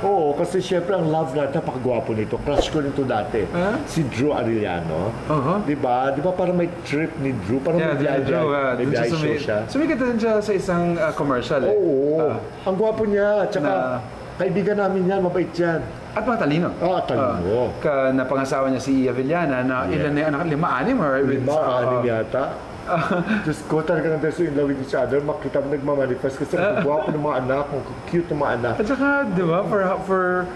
Oo, kasi syempre ang love natin, napakagwapo nito. Crush ko nito dati. Si Drew Arellano. Di ba? Di ba parang may trip ni Drew? Parang may biyahe show siya. Sumikat din siya sa isang commercial eh. Oo. Ang gwapo niya. Tsaka kaibigan namin yan, mabait yan. At matalino. Talino. Napangasawa niya si Avellana na ilan na yung anak? 5-6 or? 5-6 yata. Just go talaga ng beso in love with each other, makita mo nagmamanifest kasi ang gwapo ng mga anak, ang cute ng mga anak. At saka, di ba, for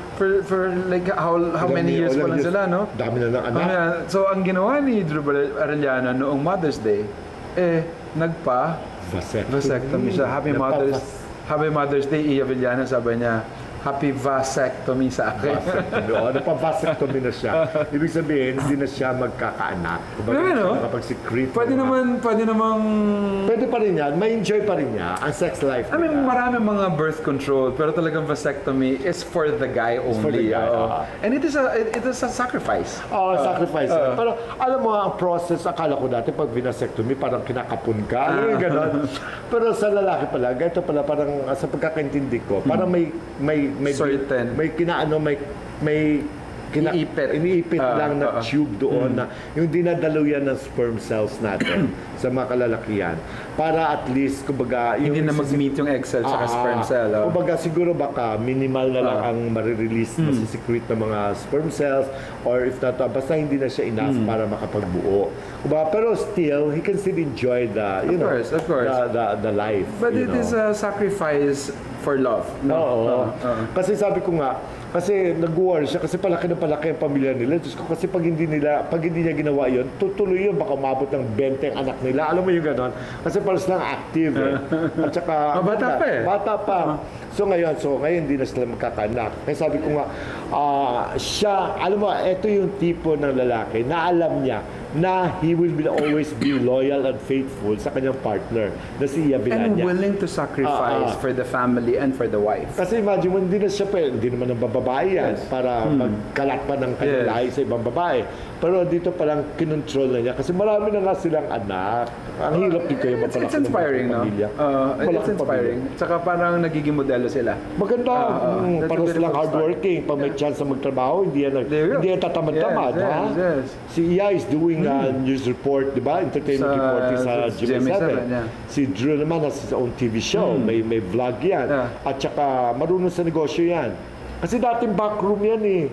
like how many years pa lang sila, no? Dami na ng anak. So, ang ginawa ni Drew Arellano noong Mother's Day, vasectomy siya. Happy Mother's Day, Avellana, sabi niya. Happy vasectomy sa akin. Napavasectomy na siya. Ibig sabihin, hindi na siya magkakaanak. Nakapag-secret. Pwede pa rin yan. May enjoy pa rin niya ang sex life. I mean, marami mga birth control, pero talagang vasectomy is for the guy only. For the guy, and it is a sacrifice. Sacrifice. Pero alam mo, ang process, akala ko dati pag vinasectomy, parang kinakapon ka. Alam mo ganon. Pero sa lalaki pala, ganito pala, parang sa pagkakaintindi ko, parang may iniipit lang na tube doon na yung dinadaluyan ng sperm cells natin sa mga kalalakihan para at least kumbaga hindi na mag-meet yung egg cell sa sperm cell. Kumbaga siguro baka minimal na lang ang marirelease masisecrete ng mga sperm cells or if not basta hindi na siya enough para makapagbuo. Kumbaga, pero still he can still enjoy the the life. But it is a sacrifice for love. Kasi sabi ko nga, kasi nag-worry siya kasi palaki ang pamilya nila. Diyos ko, kasi pag hindi niya ginawa yun, tutuloy yun, baka umabot ng 20 ang anak nila. Alam mo yung ganon? Kasi palos lang active eh. At saka, bata pa. So ngayon hindi na sila magkakanak. Kaya sabi ko nga, siya, alam mo, ito yung tipo ng lalaki na alam niya na he will always be loyal and faithful sa kanyang partner na si Avellana. And willing to sacrifice for the family and for the wife. Kasi imagine mo, hindi naman ng babae yan para magkalat pa ng kanyang lahi sa ibang babae. Pero dito palang kinontrol na niya kasi marami na nga silang anak. Ang hirap dito yung mapalaki it's inspiring, no? It's inspiring. Tsaka parang nagiging modelo sila. Maganda. Parang silang hardworking. Pag may chance na magtrabaho, hindi yan tatamad-tamad. Si Iya is doing news report, di ba? Entertainment reporting sa GMA7. Si Drew naman has his own TV show. May vlog yan. At saka marunong sa negosyo yan. Kasi dating backroom yan eh.